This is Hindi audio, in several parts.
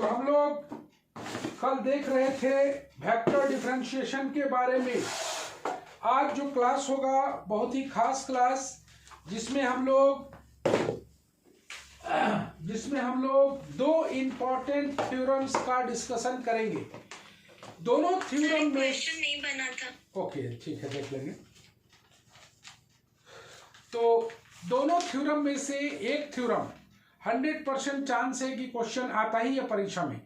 तो हम लोग कल देख रहे थे वेक्टर डिफरेंशिएशन के बारे में। आज जो क्लास होगा बहुत ही खास क्लास, जिसमें हम लोग दो इम्पोर्टेंट थ्योरम्स का डिस्कशन करेंगे। दोनों थ्योरम में क्वेश्चन नहीं बना था। ओके ठीक है, देख लेंगे। तो दोनों थ्योरम में से एक थ्योरम 100% चांस है कि क्वेश्चन आता ही है परीक्षा में,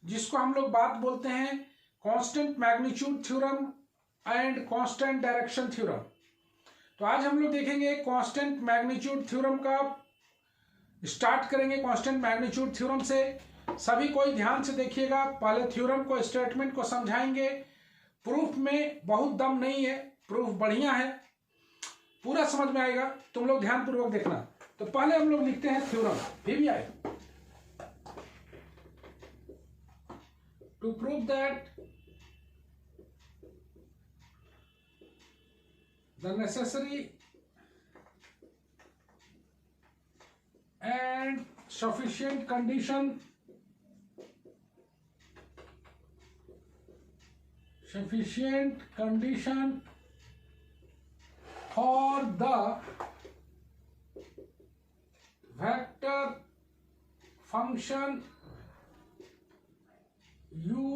जिसको हम लोग बात बोलते हैं constant magnitude theorem and constant direction theorem. तो आज हम लोग देखेंगे कांस्टेंट मैग्नीट्यूड थ्योरम का, स्टार्ट करेंगे कांस्टेंट मैग्नीट्यूड थ्योरम से। सभी कोई ध्यान से देखिएगा, पहले थ्योरम को, स्टेटमेंट को समझाएंगे। प्रूफ में बहुत दम नहीं है, प्रूफ बढ़िया है, पूरा समझ में आएगा, तुम लोग ध्यान पूर्वक देखना। तो पहले हम लोग लिखते हैं थ्योरम, फिर भी आए। To prove that the necessary and sufficient condition for the vector function u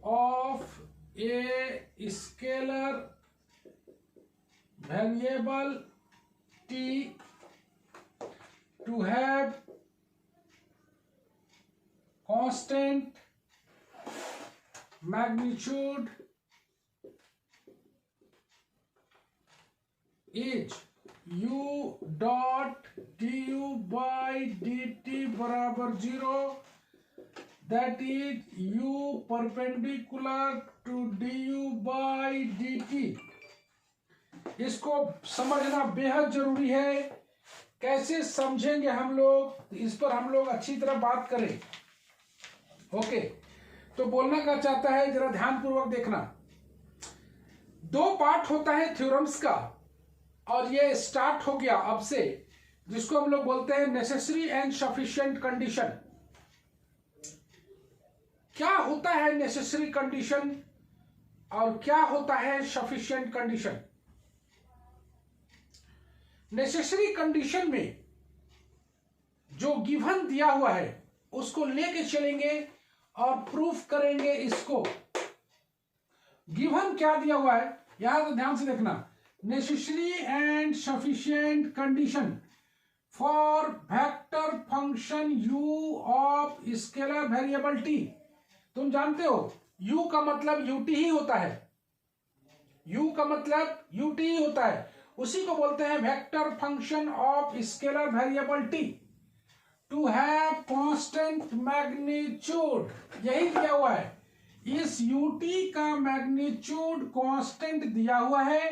of a scalar variable t to have constant magnitude is u dot du by dt बराबर 0, that is u perpendicular to du by dt। इसको समझना बेहद जरूरी है। कैसे समझेंगे हम लोग, इस पर हम लोग अच्छी तरह बात करें। ओके, तो बोलना क्या चाहता है जरा ध्यान पूर्वक देखना। दो पार्ट होता है थ्योरम्स का, और ये स्टार्ट हो गया अब से, जिसको हम लोग बोलते हैं नेसेसरी एंड सफिशिएंट कंडीशन। क्या होता है नेसेसरी कंडीशन और क्या होता है सफिशिएंट कंडीशन? नेसेसरी कंडीशन में जो गिवन दिया हुआ है उसको लेके चलेंगे और प्रूफ करेंगे इसको। गिवन क्या दिया हुआ है यहां तो ध्यान से देखना। Necessary and sufficient condition for vector function u of scalar variable t। तुम जानते हो u का मतलब ut ही होता है, u का मतलब ut ही होता है। उसी को बोलते हैं vector function of scalar variable t to have constant magnitude. यही दिया हुआ है, इस ut का मैग्नीट्यूड कांस्टेंट दिया हुआ है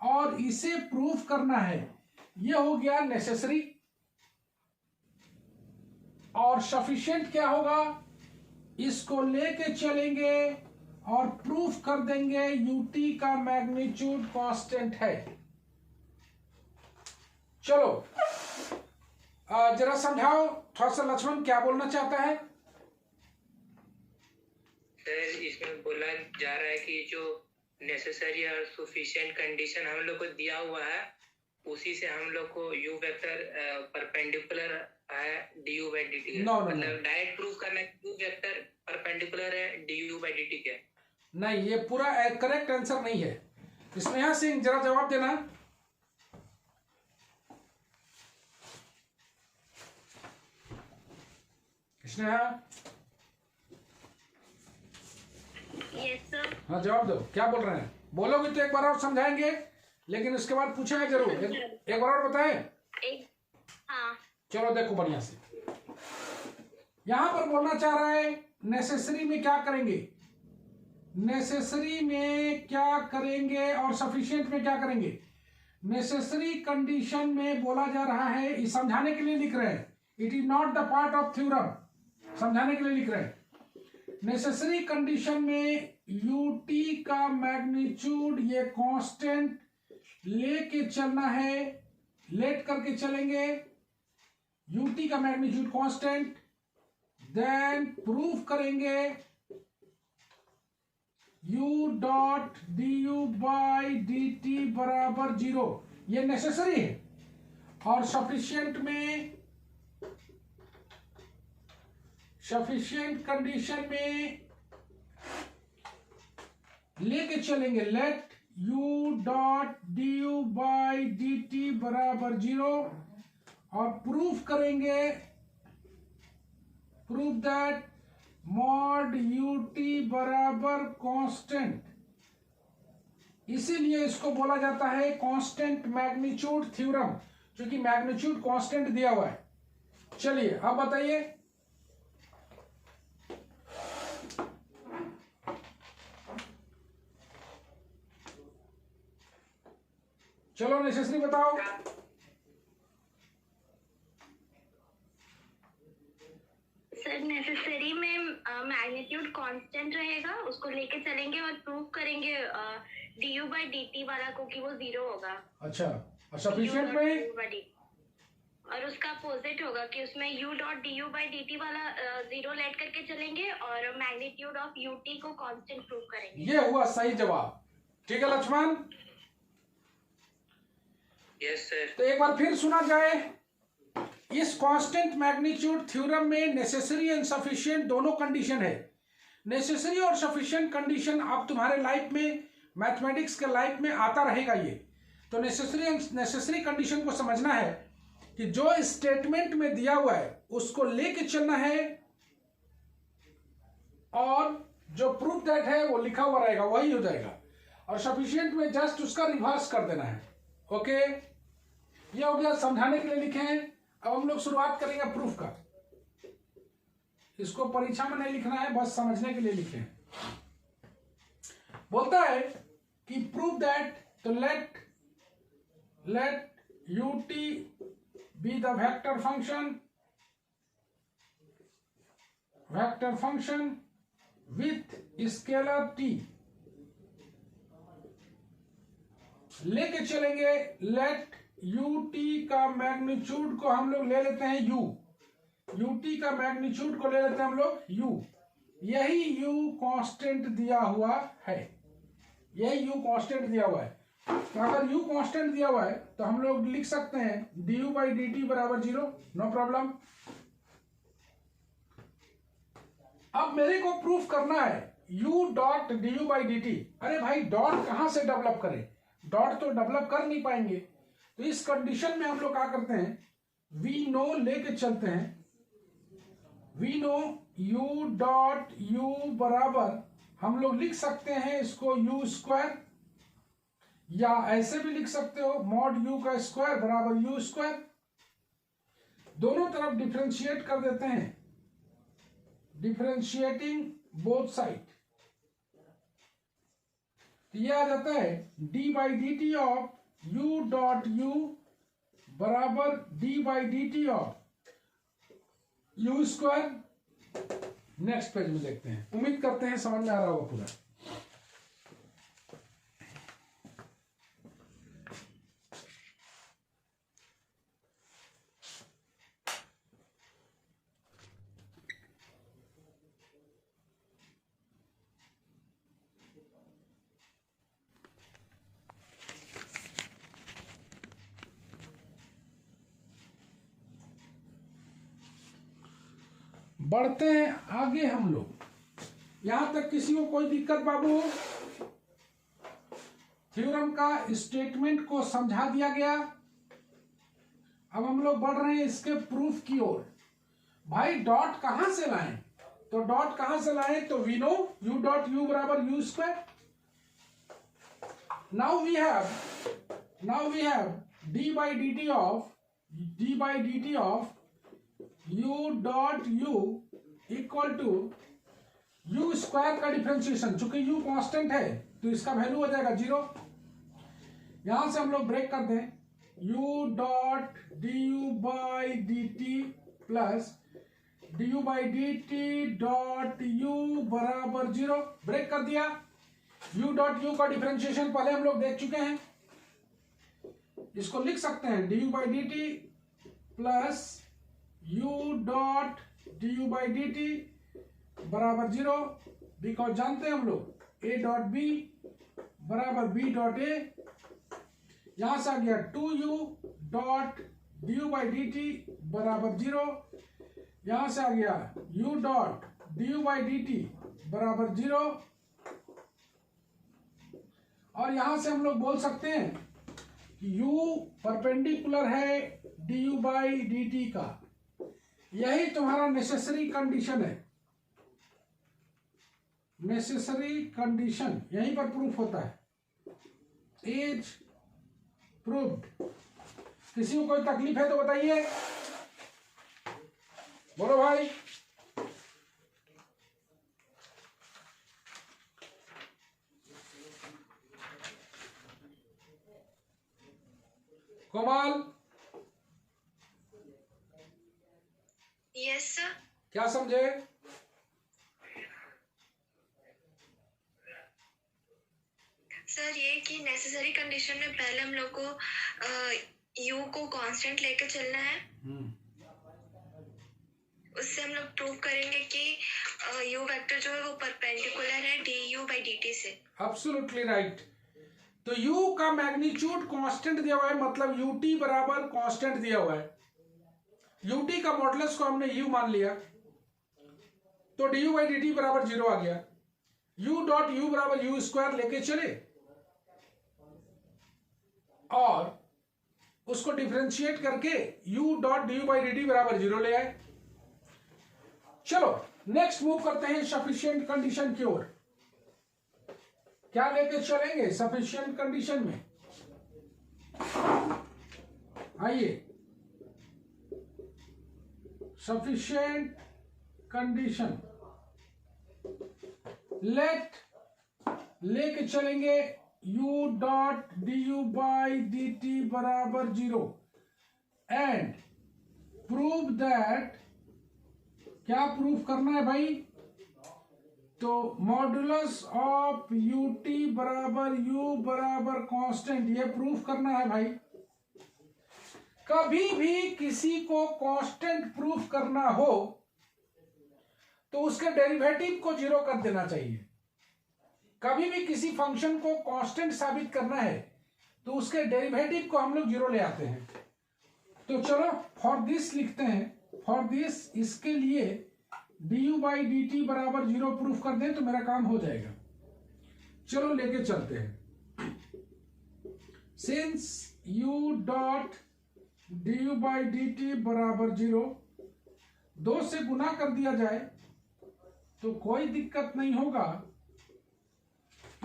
और इसे प्रूफ करना है। यह हो गया नेसेसरी। और सफिशिएंट क्या होगा, इसको लेके चलेंगे और प्रूफ कर देंगे ut का मैग्नीट्यूड कांस्टेंट है। चलो जरा समझाओ थोड़ा सा, लक्ष्मण क्या बोलना चाहता है? सर, इसमें बोला जा रहा है कि जो नेसेसरी और सफिशिएंट कंडीशन हम लोग को दिया हुआ है, उसी से हम लोग को यू वेक्टर परपेंडिकुलर है du by dt। मतलब डायरेक्ट प्रूफ करना है यू वेक्टर परपेंडिकुलर है du by dt के। नहीं, ये पूरा करेक्ट आंसर नहीं है। स्नेहा सिंह जरा जवाब देना। Sneha, yes sir. हाँ जवाब दो, क्या बोल रहे हैं? बोलोगे तो एक बार और समझाएंगे, लेकिन उसके बाद पूछेंगे जरूर। एक बार और बताएं। हाँ चलो देखो बढ़िया से, यहां पर बोलना चाह रहा है नेसेसरी में क्या करेंगे, नेसेसरी में क्या करेंगे और सफिशिएंट में क्या करेंगे। नेसेसरी कंडीशन में बोला जा रहा है, इस समझाने के लिए लिख रहे हैं, it is not the part of theorem, समझाने के लिए लिख रहे हैं। नेसेसरी कंडीशन में ut का मैग्नीट्यूड ये कांस्टेंट लेके चलना है, लेट करके चलेंगे। ut का मैग्नीट्यूड कांस्टेंट देन प्रूव करेंगे u dot d u by d t बराबर 0। ये नेसेसरी है। और सफिशिएंट में, सफिशिएंट कंडीशन में लेके चलेंगे let u dot d u by d t बराबर 0 और प्रूफ करेंगे, proof that mod u t बराबर कांस्टेंट। इसीलिए इसको बोला जाता है कांस्टेंट मैग्नीट्यूड थ्योरम, क्योंकि मैग्नीट्यूड कांस्टेंट दिया हुआ है। चलिए अब बताइए, चलो नेसेसरी बताओ। सर नेसेसरी में मैग्नीट्यूड कांस्टेंट रहेगा, उसको लेके चलेंगे और प्रूव करेंगे d u by d t वाला को कि वो 0 होगा। अच्छा, और सफिशिएंट में और उसका अपोजिट होगा कि उसमें u dot d u by d t वाला 0 लेट करके चलेंगे और मैग्नीट्यूड ऑफ यू टी को कांस्टेंट प्रूव करेंगे। ये हुआ सही जवाब। ठीक है लक्ष्मण? Yes sir. तो एक बार फिर सुना जाए, इस कांस्टेंट मैग्नीट्यूड थ्योरम में नेसेसरी एंड सफिशिएंट दोनों कंडीशन है। नेसेसरी और सफिशिएंट कंडीशन अब तुम्हारे लाइफ में, मैथमेटिक्स के लाइफ में आता रहेगा ये। तो नेसेसरी एंड नेसेसरी कंडीशन को समझना है कि जो स्टेटमेंट में दिया हुआ है उसको लेके चलना है और जो प्रूफ दैट है वो लिखा हुआ रहेगा, वही हो जाएगा। और सफिशिएंट में जस्ट उसका रिवर्स कर देना है। ओके, ये हो गया, समझाने के लिए लिखे हैं। अब हम लोग शुरुआत करेंगे प्रूफ का। इसको परीक्षा में नहीं लिखना है, बस समझने के लिए लिखे हैं। बोलता है कि प्रूव दैट, तो let U T be the vector function with scalar T. लेके चलेंगे लेट यू टी का मैग्नीट्यूड को हम लोग ले लेते हैं यू टी का मैग्नीट्यूड को ले लेते हैं हम लोग यू। यही यू कांस्टेंट दिया हुआ है, यही यू कांस्टेंट दिया हुआ है। तो अगर यू कांस्टेंट दिया हुआ है तो हम लोग लिख सकते हैं D u by d t बराबर 0, नो प्रॉब्लम। अब मेरे को प्रूफ करना है U dot d u by d T. अरे भाई, डॉट कहां से डेवलप करें? डॉट तो डेवलप कर नहीं पाएंगे। तो इस कंडीशन में हम लोग क्या करते हैं, वी नो लेके चलते हैं। We know u dot u बराबर, हम लोग लिख सकते हैं इसको यू स्क्वायर, या ऐसे भी लिख सकते हो मॉड यू का स्क्वायर बराबर यू स्क्वायर। दोनों तरफ डिफरेंशिएट कर देते हैं, डिफरेंशिएटिंग बोथ साइड। यह आ जाता है d by d t of u dot u बराबर d by d t of u square. Next page में देखते हैं। उम्मीद करते हैं समझ में आ रहा होगा पूरा। बढ़ते हैं आगे हम लोग। यहां तक किसी को कोई दिक्कत बाबू? थ्योरम का स्टेटमेंट को समझा दिया गया। अब हम लोग बढ़ रहे हैं इसके प्रूफ की ओर। भाई डॉट कहां से लाएं? तो डॉट कहां से लाएं? तो we know u dot u बराबर u square. Now we have d by d t of u dot u equal to u square का डिफरेंशिएशन। चूंकि u कांस्टेंट है तो इसका वैल्यू हो जाएगा 0। यहां से हम लोग ब्रेक कर दें u dot d u by d t plus d u by d T dot u बराबर 0। ब्रेक कर दिया। u डॉट यू का डिफरेंशिएशन पहले हम लोग देख चुके हैं। इसको लिख सकते हैं D u by d t plus u dot d u by d t बराबर 0, बिकॉज जानते हैं हम लोग ए डॉट बी बराबर बी डॉट ए। यहां से आ गया 2u dot d u by d t बराबर 0, यहां से आ गया u dot d u by d t बराबर 0, और यहां से हम लोग बोल सकते हैं कि u परपेंडिकुलर है d u by d T का। यही तुम्हारा नेसेसरी कंडीशन है, नेसेसरी कंडीशन यहीं पर प्रूफ होता है, इज प्रूव्ड। किसी को कोई तकलीफ है तो बताइए, बोलो भाई। कोमल, यस सर। क्या समझे? सर ये कि नेसेसरी कंडीशन में पहले हम लोग को यू को कांस्टेंट लेके चलना है, उससे हम लोग प्रूव करेंगे कि यू वेक्टर जो है वो परपेंडिकुलर है d u by d t से। Absolutely right. तो u का मैग्नीट्यूड कांस्टेंट दिया हुआ है, मतलब ut बराबर कांस्टेंट दिया हुआ है, ut का मॉडुलस को हमने u मान लिया, तो D u by d t बराबर 0 आ गया। u डॉट u बराबर u स्क्वायर लेके चले और उसको डिफरेंशिएट करके u dot d u by d t बराबर 0 ले आए। चलो नेक्स्ट मूव करते हैं सफिशिएंट कंडीशन की ओर। क्या लेके चलेंगे सफिशिएंट कंडीशन में? आइए, सफिशिएंट कंडीशन लेके चलेंगे u dot d u by d t बराबर 0 एंड प्रूव दैट। क्या प्रूव करना है भाई? तो मॉडुलस ऑफ यू टी बराबर u बराबर कांस्टेंट, ये प्रूफ करना है भाई। कभी भी किसी को कांस्टेंट प्रूफ करना हो तो उसके डेरिवेटिव को 0 कर देना चाहिए। कभी भी किसी फंक्शन को कांस्टेंट साबित करना है तो उसके डेरिवेटिव को हम लोग 0 ले आते हैं। तो चलो फॉर दिस लिखते हैं, फॉर दिस, इसके लिए D u by d t बराबर 0 प्रूफ कर दें तो मेरा काम हो जाएगा। चलो लेके चलते हैं। Since u dot d u by d t बराबर 0, 2 से गुना कर दिया जाए तो कोई दिक्कत नहीं होगा।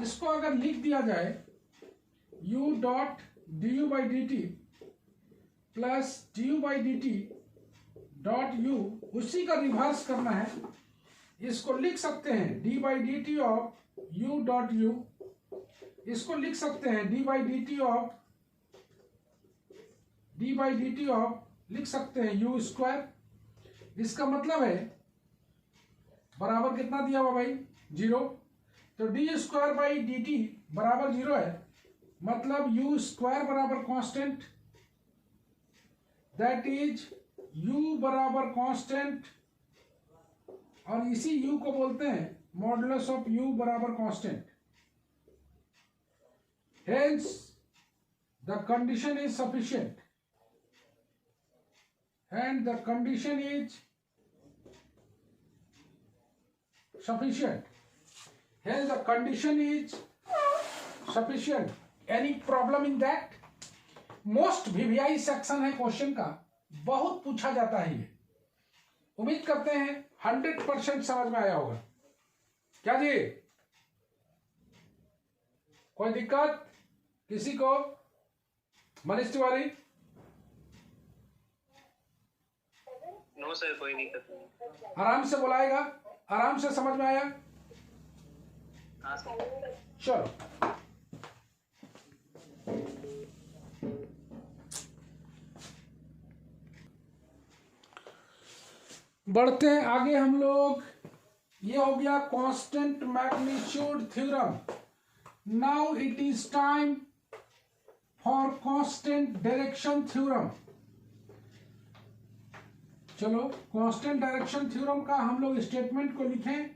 इसको अगर लिख दिया जाए u dot d u by d t plus d u by d T dot u, उसी का रिवर्स करना है। इसको लिख सकते हैं d by d t of u dot u, इसको लिख सकते हैं d by d t of लिख सकते हैं u स्क्वायर। इसका मतलब है बराबर कितना दिया हुआ भाई? 0। तो D square by d t बराबर 0 है, मतलब u स्क्वायर बराबर कांस्टेंट, दैट इज u बराबर कांस्टेंट, और इसी u को बोलते हैं मॉडुलस ऑफ u बराबर constant. Hence the condition is sufficient, and the condition is sufficient. Hence the condition is sufficient. Any problem in that? Most VVI section है क्वेश्चन का, बहुत पूछा जाता है ये। उम्मीद करते हैं 100% समझ में आया होगा। क्या जी, कोई दिक्कत किसी को? मनीष तिवारी? नो सर, कोई दिक्कत नहीं। आराम से बुलाएगा, आराम से समझ में आया? हाँ सर। चलो बढ़ते हैं आगे हम लोग। ये हो गया constant magnitude theorem. Now it is time for constant direction theorem. चलो कांस्टेंट डायरेक्शन थ्योरम का हम लोग स्टेटमेंट को लिखें।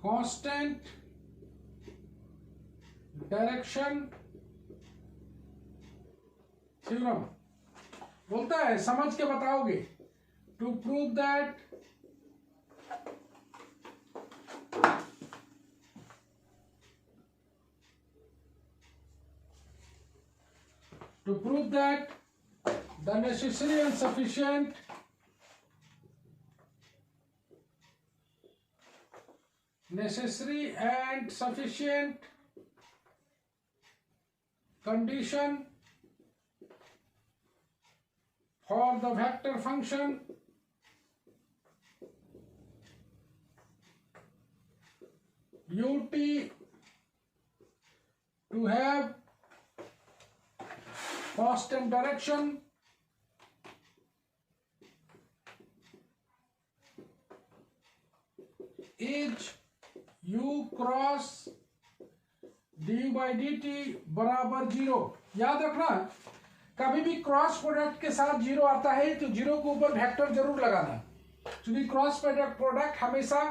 कांस्टेंट डायरेक्शन थ्योरम बोलता है, समझ के बताओगे, to prove that the necessary and sufficient condition for the vector function ut to have constant direction is u cross du by dt बराबर 0। याद रखना, कभी भी क्रॉस प्रोडक्ट के साथ 0 आता है तो 0 के ऊपर वेक्टर जरूर लगाना, क्योंकि क्रॉस प्रोडक्ट हमेशा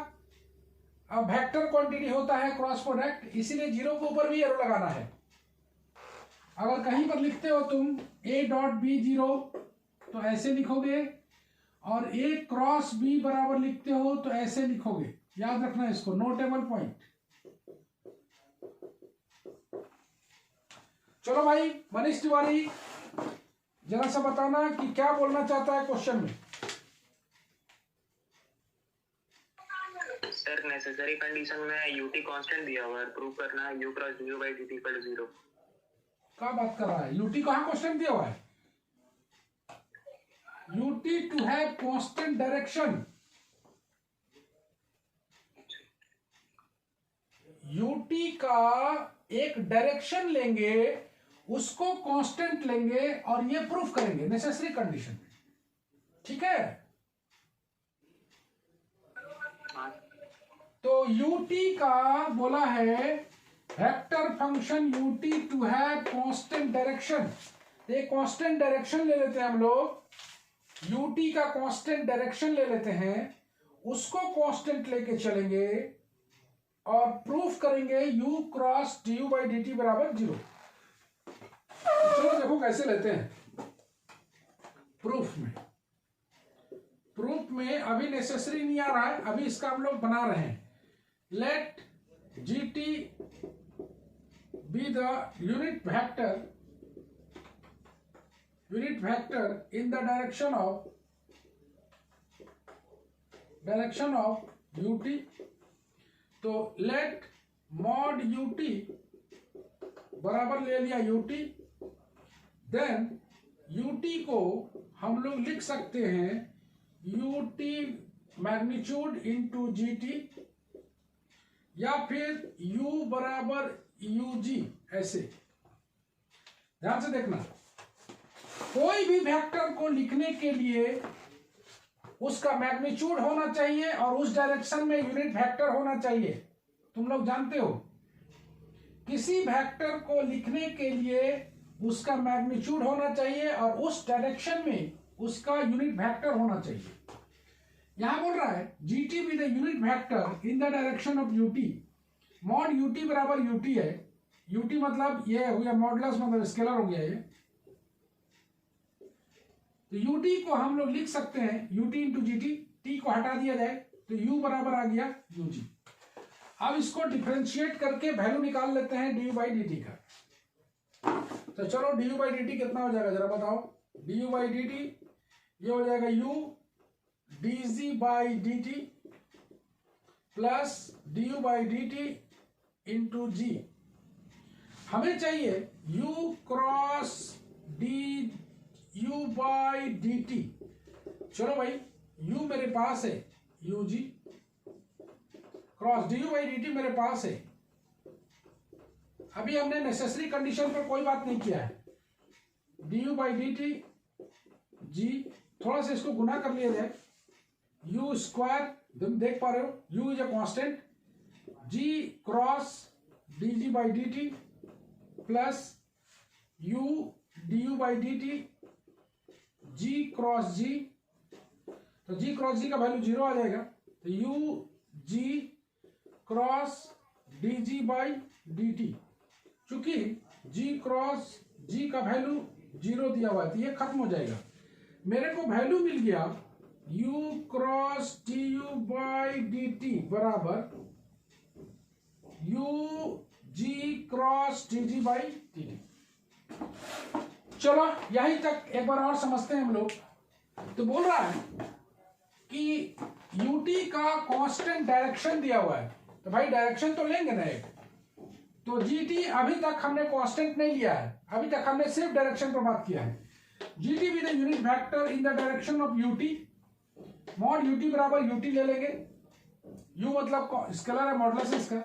वेक्टर क्वांटिटी होता है क्रॉस प्रोडक्ट, इसीलिए 0 के ऊपर भी एरो लगाना है। अगर कहीं पर लिखते हो तुम a.b0 तो ऐसे लिखोगे, और a क्रॉस b बराबर लिखते हो तो ऐसे लिखोगे। याद रखना इसको, नोटेबल पॉइंट। चलो भाई, मनीष तिवारी जरा सा बताना कि क्या बोलना चाहता है क्वेश्चन में। सर नेसेसरी कंडीशन में यूटी कांस्टेंट दिया हुआ है, प्रूव करना है you cross due by dt equal 0। क्या बात कर रहा है? यूटी कहाँ कांस्टेंट दिया हुआ है? U t to have constant direction, u t का एक डायरेक्शन लेंगे, उसको कांस्टेंट लेंगे और ये प्रूफ करेंगे नेसेसरी कंडीशन। ठीक है, तो यूटी का बोला है vector function u t to have constant direction. ये कांस्टेंट डायरेक्शन ले लेते हैं हम लोग, यूटी का कांस्टेंट डायरेक्शन ले लेते हैं, उसको कांस्टेंट लेके चलेंगे और प्रूफ करेंगे u cross du by dt बराबर 0। चलो देखो कैसे लेते हैं प्रूफ में अभी नेसेसरी नहीं आ रहा है, अभी इसका हम लोग बना रहे हैं। Let gt be the unit vector in the direction of ut। तो लेट मॉड ut बराबर ले लिया ut, देन ut को हम लोग लिख सकते हैं ut मैग्नीट्यूड इंटू gt, या फिर u बराबर ug। ऐसे ध्यान से देखना, कोई भी वेक्टर को लिखने के लिए उसका मैग्नीट्यूड होना चाहिए और उस डायरेक्शन में यूनिट वेक्टर होना चाहिए। तुम लोग जानते हो, किसी वेक्टर को लिखने के लिए उसका मैग्नीट्यूड होना चाहिए और उस डायरेक्शन में उसका यूनिट वेक्टर होना चाहिए। यहां बोल रहा है GT with the unit vector in the direction of UT. Mod UT बराबर यूटी है, यूटी मतलब ये हो गया मॉडुलस, मतलब स्केलर हो गया ये। तो यूटी को हम लोग लिख सकते हैं यूटी इंटू जीटी, टी को हटा दिया जाए तो यू बराबर आ गया यूजी। अब इसको डिफरेंशिएट करके वैल्यू निकाल लेते हैं डी बाई डी टी का। तो चलो डी बाई डी टी कितना हो जाएगा जरा बताओ। डी बाई डी टी ये हो जाएगा u d g by d t plus d u by d t into g. हमें चाहिए u cross d u by d t. चलो भाई u मेरे पास है u g, cross d u by d t मेरे पास है। अभी हमने नेसेसरी कंडीशन पर कोई बात नहीं किया है। D u by d t जी, थोड़ा सा इसको गुना कर लिया जाए, यू स्क्वायर, तुम देख पा रहे हो u is a constant, g cross d g by d t plus u d u by d t, g cross g, तो जी क्रॉस जी का वैल्यू 0 आ जाएगा, तो u g cross d g by d t, चूंकि जी क्रॉस जी का वैल्यू 0 दिया हुआ है तो ये खत्म हो जाएगा, मेरे को वैल्यू मिल गया u cross t u by d t बराबर u g cross d g by d t. चलो यहीं तक एक बार और समझते हैं हम लोग। तो बोल रहा है कि ut का कांस्टेंट डायरेक्शन दिया हुआ है, तो भाई डायरेक्शन तो लेंगे ना एक, तो gt अभी तक हमने कांस्टेंट नहीं लिया है, अभी तक हमने सिर्फ डायरेक्शन पर बात किया है। gt with unit vector in the direction of ut, mod ut बराबर ut ले लेंगे, u मतलब स्केलर है मॉडुलस इसका,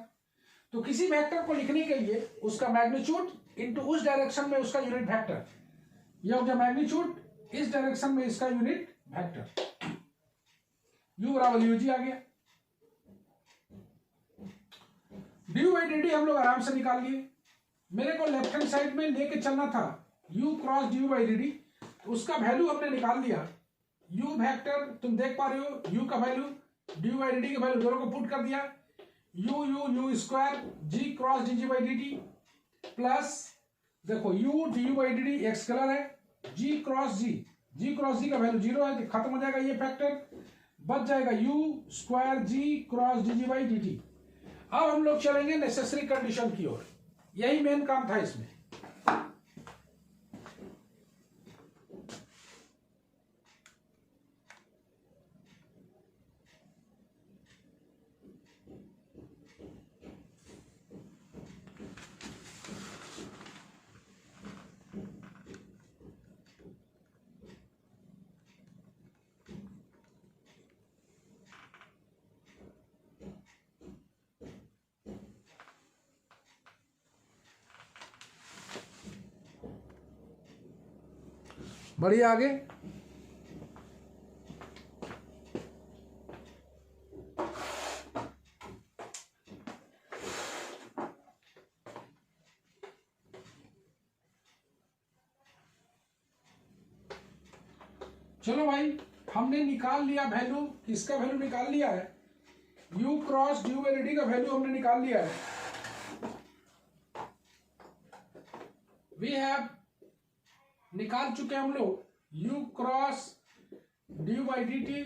तो किसी वेक्टर को लिखने के लिए उसका मैग्नीट्यूड इनटू उस डायरेक्शन में उसका यूनिट वेक्टर, यह हो गया मैग्नीट्यूड, इस डायरेक्शन में इसका यूनिट वेक्टर, u बराबर ug आ गया। डी बाई डी टी हम लोग आराम से निकाल लिए, मेरे को लेफ्ट हैंड साइड में लेके चलना था u cross d by d T, उसका वैल्यू हमने निकाल लिया, u वेक्टर तुम देख पा रहे हो, u का value d by d t के वैल्यू दोनों को पुट कर दिया, u square g cross d g by d t plus देखो u d u by d t एक स्केलर है, g क्रॉस जी का वैल्यू 0 है तो खत्म हो जाएगा ये फैक्टर, बच जाएगा u square g cross d g by d t. अब हम लोग चलेंगे नेसेसरी कंडीशन की ओर, यही मेन काम था इसमें। बढ़िया, आगे चलो भाई, हमने निकाल लिया वैल्यू, किसका वैल्यू निकाल लिया है, u cross d by d T का वैल्यू हमने निकाल लिया है। वी हैव निकाल चुके हम लोग u cross d by d t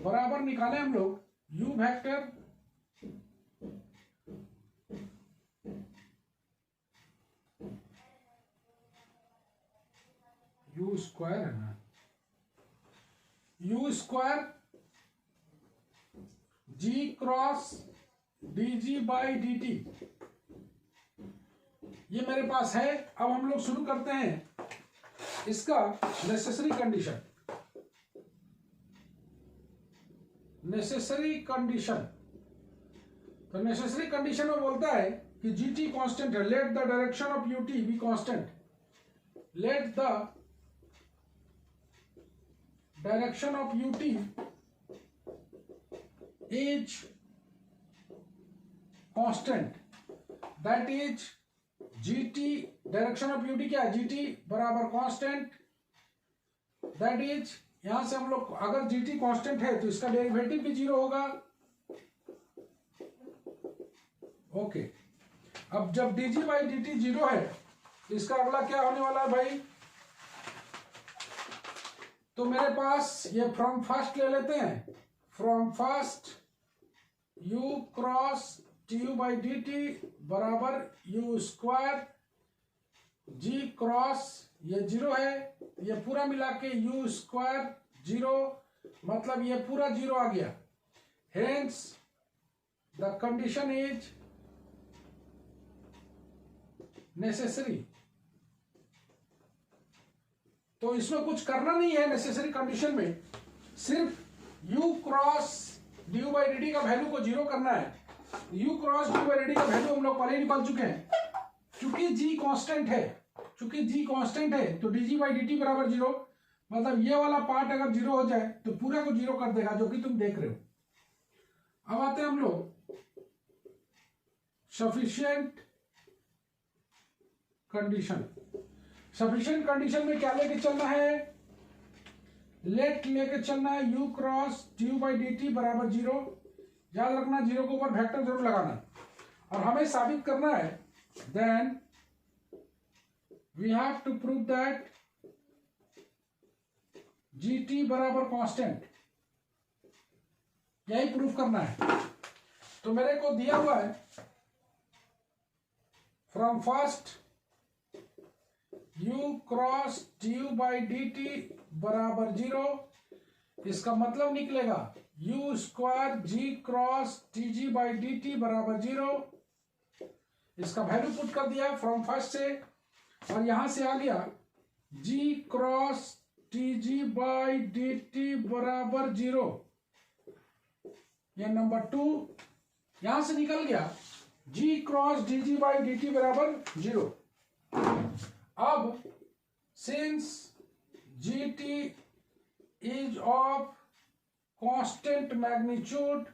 बराबर निकाले हम लोग u वेक्टर u स्क्वायर है ना, u square g cross d g by d T, ये मेरे पास है। अब हम लोग शुरू करते हैं इसका नेसेसरी कंडीशन। नेसेसरी कंडीशन, तो नेसेसरी कंडीशन में बोलता है कि जीटी कांस्टेंट है, let the direction of UT be constant, let the direction of UT is constant, that is GT, direction of UT क्या है, जीटी बराबर कांस्टेंट, दैट इज, यहां से हम लोग अगर जीटी कांस्टेंट है तो इसका डेरिवेटिव भी 0 होगा। ओके, अब जब डीजी बाई डी टी 0 है तो इसका अगला क्या होने वाला है भाई, तो मेरे पास ये फ्रॉम फर्स्ट ले लेते हैं, from first u cross t u by d t बराबर u स्क्वायर g क्रॉस, ये 0 है, ये पूरा मिला के u स्क्वायर 0, मतलब ये पूरा 0 आ गया, hence the condition is necessary. तो इसमें कुछ करना नहीं है नेसेसरी कंडीशन में, सिर्फ u cross d by d T का वैल्यू को 0 करना है। u cross d by d T का वैल्यू हम लोग पहले ही निकाल चुके हैं, चूंकि g कांस्टेंट है, तो D g by d t बराबर 0, मतलब ये वाला पार्ट अगर जीरो हो जाए तो पूरा को जीरो कर देगा, जो कि तुम देख रहे हो। अब आते हैं हम लोग सफिशिएंट कंडीशन। सफिशिएंट कंडीशन में क्या लेके चलना है? लेट लेके चलना है u cross du by d t बराबर जीरो। याद रखना जीरो के ऊपर वेक्टर जरूर लगाना, और हमें साबित करना है then we have to prove that gt बराबर कांस्टेंट, यही प्रूफ करना है। तो मेरे को दिया हुआ है from first u cross du by d t बराबर जीरो, इसका मतलब निकलेगा u square g cross tg by d t बराबर जीरो। इसका वैल्यू पुट कर दिया फ्रॉम फर्स्ट से, और यहां से आ गया g cross tg by d t बराबर जीरो। ये नंबर 2 यहां से निकल गया g cross dg by d t बराबर जीरो। अब since gt is of constant magnitude,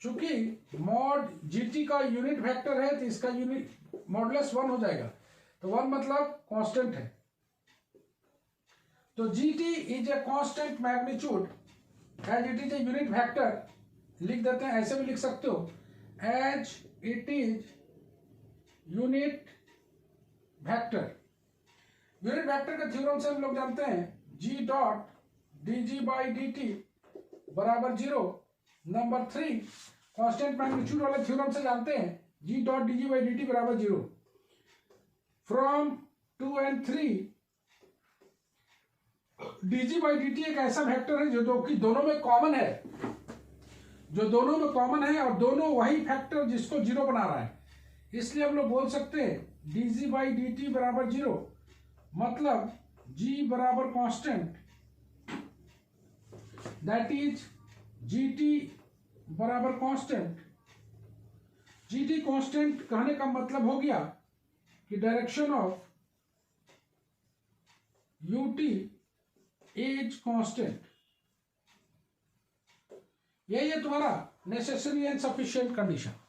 चूंकि मॉड gt का यूनिट वेक्टर है तो इसका यूनिट मॉडुलस 1 हो जाएगा, तो 1 मतलब कांस्टेंट है। तो gt is a constant magnitude as it is a unit vector, लिख देते हैं, ऐसे भी लिख सकते हो, as it is unit vector. Unit vector के थ्योरम से हम लोग जानते हैं g dot dg by d t बराबर जीरो। नंबर 3 कांस्टेंट मैग्नीट्यूड वाले थ्योरम से जानते हैं g dot dg by d t बराबर zero. From 2 and 3 dg by d t एक ऐसा वेक्टर है जो कि दोनों में कॉमन है, जो दोनों में कॉमन है, और दोनों वही फैक्टर जिसको जीरो बना रहा है। इसलिए हम लोग बोल सकते हैं dg बाई डी टी बराबर जीरो, मतलब g बराबर कांस्टेंट, दैट इज gt बराबर कांस्टेंट। gt कांस्टेंट कहने का मतलब हो गया कि direction of ut is constant. यही है तुम्हारा नेसेसरी एंड सफिशिएंट कंडीशन।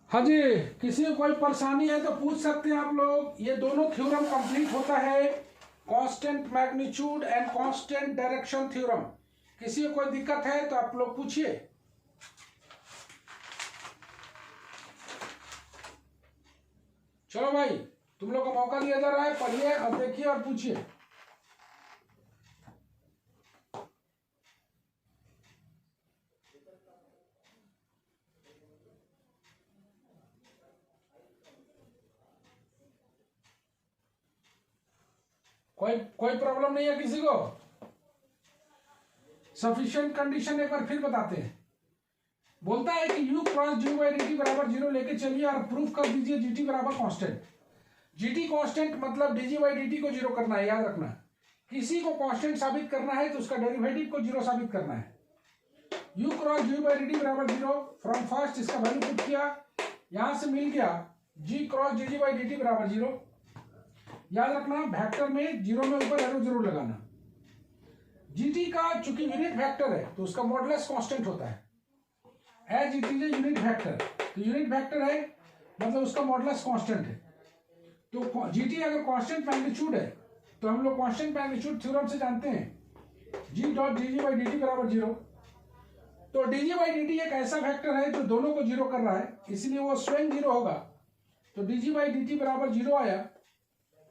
हाँ जी, किसी को कोई परेशानी है तो पूछ सकते हैं आप लोग। ये दोनों थ्योरम कंप्लीट होता है constant magnitude and constant direction theorem. किसी को कोई दिक्कत है तो आप लोग पूछिए। चलो भाई, तुम लोग को मौका दिया जा रहा है, पढ़िए और देखिए और पूछिए। कोई प्रॉब्लम नहीं है किसी को? सफिशिएंट कंडीशन एक बार फिर बताते हैं। बोलता है कि u cross d by d t बराबर जीरो लेके चलिए और प्रूफ कर दीजिए gt बराबर कांस्टेंट। gt कांस्टेंट मतलब dg बाई डी टी को जीरो करना है, याद रखना। किसी को कांस्टेंट साबित करना है तो उसका डेरिवेटिव को जीरो साबित करना है। u cross d by d t बराबर जीरो, फ्रॉम फर्स्ट इसका वैल्यू पुट किया, यहां से मिल गया g cross dg by d t बराबर जीरो। याद रखना वेक्टर में जीरो में ऊपर एरो जरूर लगाना। gt का चूंकि यूनिट वेक्टर है तो उसका मॉडुलस कांस्टेंट होता है, as it is a unit vector. तो यूनिट वेक्टर है मतलब उसका मॉडुलस कांस्टेंट है। तो gt अगर कांस्टेंट मैग्नीट्यूड है तो हम लोग कांस्टेंट मैग्नीट्यूड थ्योरम से जानते हैं g dot dg by dt बराबर जीरो। तो dg बाई dt एक ऐसा वेक्टर है जो दोनों को जीरो कर रहा है, इसलिए वो स्वयं जीरो होगा। तो dg बाई dt बराबर जीरो आया,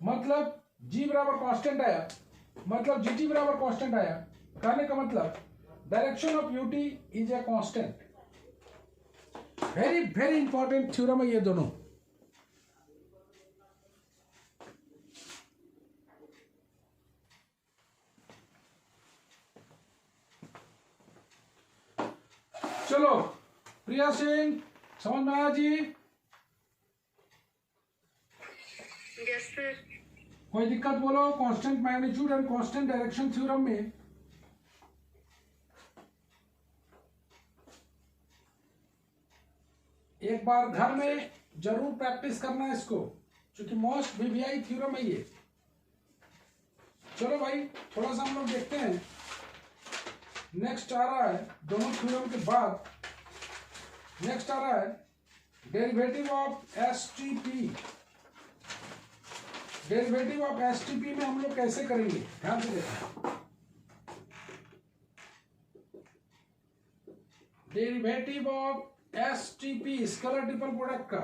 मतलब g बराबर कांस्टेंट आया, मतलब gt बराबर कांस्टेंट आया। कहने का मतलब direction of ut is a constant. Very very important theorem है ये दोनों। चलो प्रिया सिंह, समझ में आया जी? Yes sir. कोई दिक्कत बोलो? Constant magnitude and constant direction theorem में एक बार घर में जरूर प्रैक्टिस करना है इसको, क्योंकि मोस्ट वीवीआई थ्योरम है ये। चलो भाई थोड़ा सा हम लोग देखते हैं। नेक्स्ट आ रहा है, दोनों थ्योरम के बाद नेक्स्ट आ रहा है derivative of STP. Derivative of STP में हम लोग कैसे करेंगे, ध्यान से देखना। Derivative of STP scalar triple product का,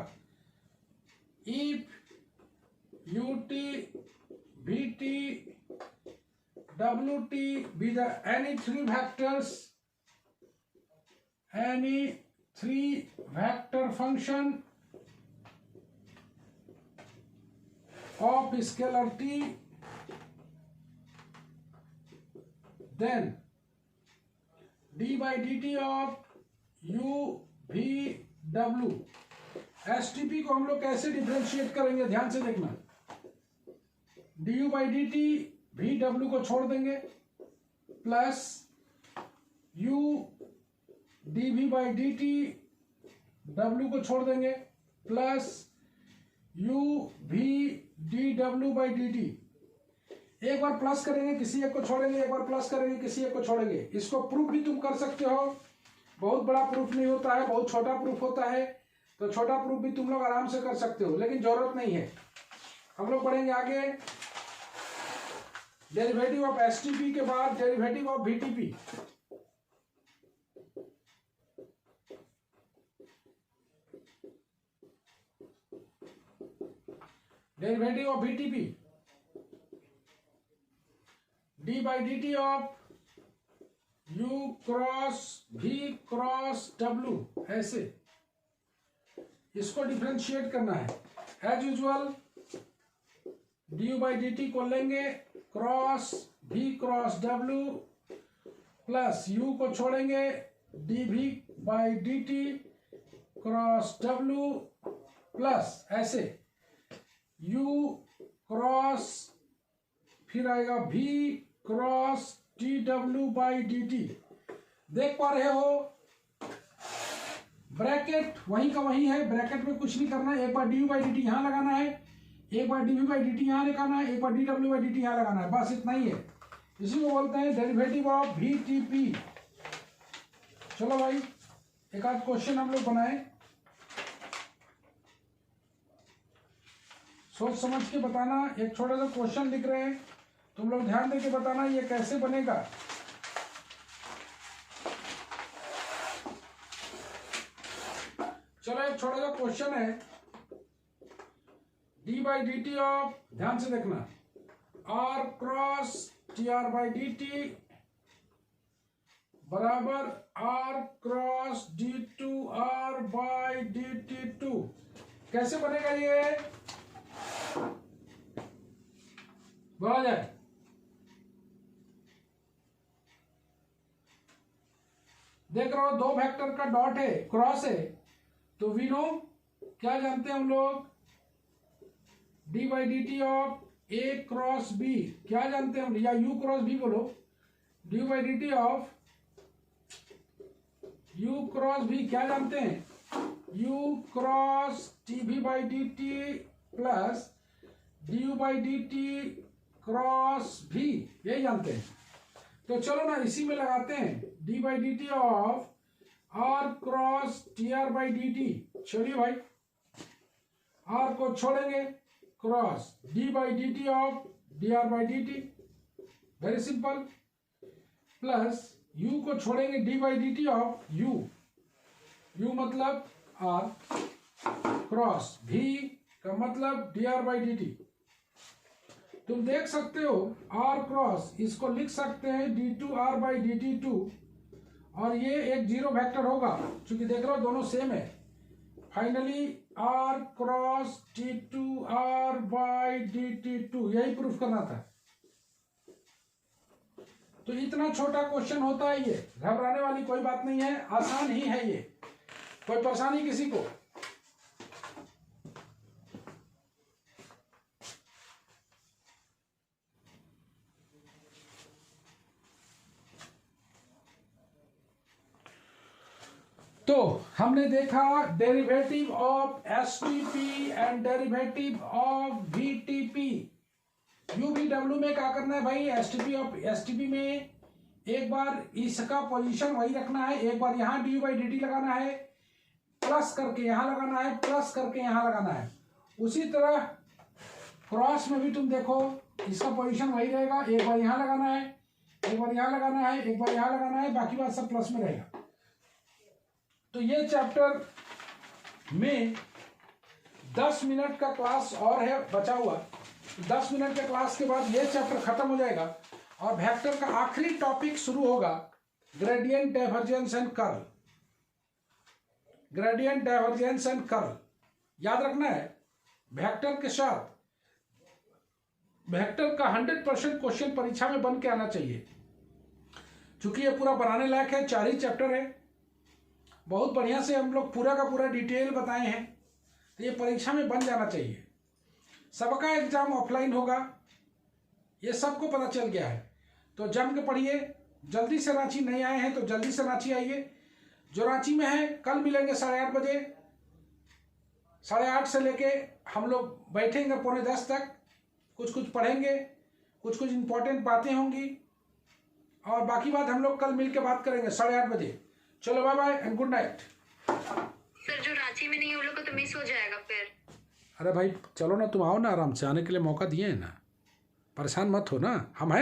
if u t v t wt be the any three vector function of scalar t, then d by dt of u v w। STP को हम लोग कैसे डिफरेंशिएट करेंगे, ध्यान से देखना। du by dt वी डब्ल्यू को छोड़ देंगे, plus u d v by d t डब्ल्यू को छोड़ देंगे, प्लस यू वी डी डब्ल्यू बाई डी टी। एक बार प्लस करेंगे, किसी एक को छोड़ेंगे, एक बार प्लस करेंगे, किसी एक को छोड़ेंगे। इसको प्रूफ भी तुम कर सकते हो। बहुत बड़ा प्रूफ नहीं होता है, बहुत छोटा प्रूफ होता है, तो छोटा प्रूफ भी तुम लोग आराम से कर सकते हो, लेकिन जरूरत नहीं है। हम लोग पढ़ेंगे आगे डेरिवेटिव ऑफ एसटीपी के बाद derivative of VTP. Derivative of VTP d by d t of u cross v cross डब्ल्यू, ऐसे इसको डिफरेंशिएट करना है। As usual d u by d t को लेंगे cross v cross w, plus u को छोड़ेंगे dv by d t cross w, plus ऐसे u क्रॉस फिर आएगा v cross tw by d t. देख पा रहे हो ब्रैकेट वहीं का वहीं है, ब्रैकेट में कुछ नहीं करना है। एक बार du बाई डी टी यहां लगाना है, एक बार dv बाई डी टी यहां लगाना है, एक बार dw बाई डी टी यहां लगाना है, बस इतना ही है। इसी को बोलते हैं डेरिवेटिव ऑफ vtp। चलो भाई एक आध क्वेश्चन हम लोग बनाए, सोच समझ के बताना। एक छोटा सा क्वेश्चन लिख रहे हैं, तुम लोग ध्यान देके बताना ये कैसे बनेगा। चलो एक छोटा सा क्वेश्चन है, d by d t of, ध्यान से देखना, r cross t r by d t बराबर r cross d two r by d t two. कैसे बनेगा ये, बोला जाए? देख रहे हो दो वेक्टर का डॉट है, क्रॉस है, तो वी नो क्या जानते हैं हम लोग, d by d t of a cross b क्या जानते हैं हम, या यू क्रॉस बी बोलो, d by d t of u cross b क्या जानते हैं, u cross t b by d t plus d u by d t cross b, यही जानते हैं। तो चलो ना इसी में लगाते हैं, d by d t of r cross t r by d t. छोड़िए भाई, आर को छोड़ेंगे, cross d by d t of d r by d t, very simple, plus u को छोड़ेंगे d by d t of u, u मतलब आर, क्रॉस भी का मतलब d r by d t. तुम देख सकते हो आर क्रॉस, इसको लिख सकते हैं d two r by d t two, और ये एक जीरो वेक्टर होगा क्योंकि देख रहे हो दोनों सेम है। Finally r cross t two r by d t two, यही प्रूफ करना था। तो इतना छोटा क्वेश्चन होता है ये, घबराने वाली कोई बात नहीं है, आसान ही है ये। कोई परेशानी किसी को? तो हमने देखा derivative of STP and derivative of VTP. UVW में क्या करना है भाई? एसटीपी में एक बार इसका पोजीशन वही रखना है, एक बार यहाँ डी बाई डी टी लगाना है, प्लस करके यहाँ लगाना है, प्लस करके यहाँ लगाना है। उसी तरह क्रॉस में भी तुम देखो, इसका पोजीशन वही रहेगा, एक बार यहाँ लगाना है, एक बार यहाँ लगाना है, एक बार यहाँ लगाना है, बाकी बात सब प्लस में रहेगा। तो ये चैप्टर में 10 मिनट का क्लास और है बचा हुआ। 10 मिनट के क्लास के बाद ये चैप्टर खत्म हो जाएगा और वेक्टर का आखिरी टॉपिक शुरू होगा, gradient, divergence and curl. Gradient, divergence and curl याद रखना है। वेक्टर के साथ वेक्टर का 100% क्वेश्चन परीक्षा में बन के आना चाहिए। चूंकि ये पूरा बनाने लायक है, 4 ही चैप्टर है, बहुत बढ़िया से हम लोग पूरा का पूरा डिटेल बताए हैं, तो ये परीक्षा में बन जाना चाहिए। सबका एग्जाम ऑफलाइन होगा, ये सबको पता चल गया है। तो जम के पढ़िए, जल्दी से रांची नहीं आए हैं तो जल्दी से रांची आइए। जो रांची में है कल मिलेंगे 8:30 बजे। 8:30 से लेके हम लोग बैठेंगे 9:45 तक, कुछ पढ़ेंगे, कुछ इंपॉर्टेंट बातें होंगी और बाकी बात हम लोग कल मिल के बात करेंगे 8:30 बजे। चलो bye bye and good night. Sir जो रांची में नहीं है उन लोग को तो मिस हो जाएगा फिर। अरे भाई चलो ना, तुम आओ ना, आराम से आने के लिए मौका दिए हैं ना, परेशान मत हो ना, हम हैं।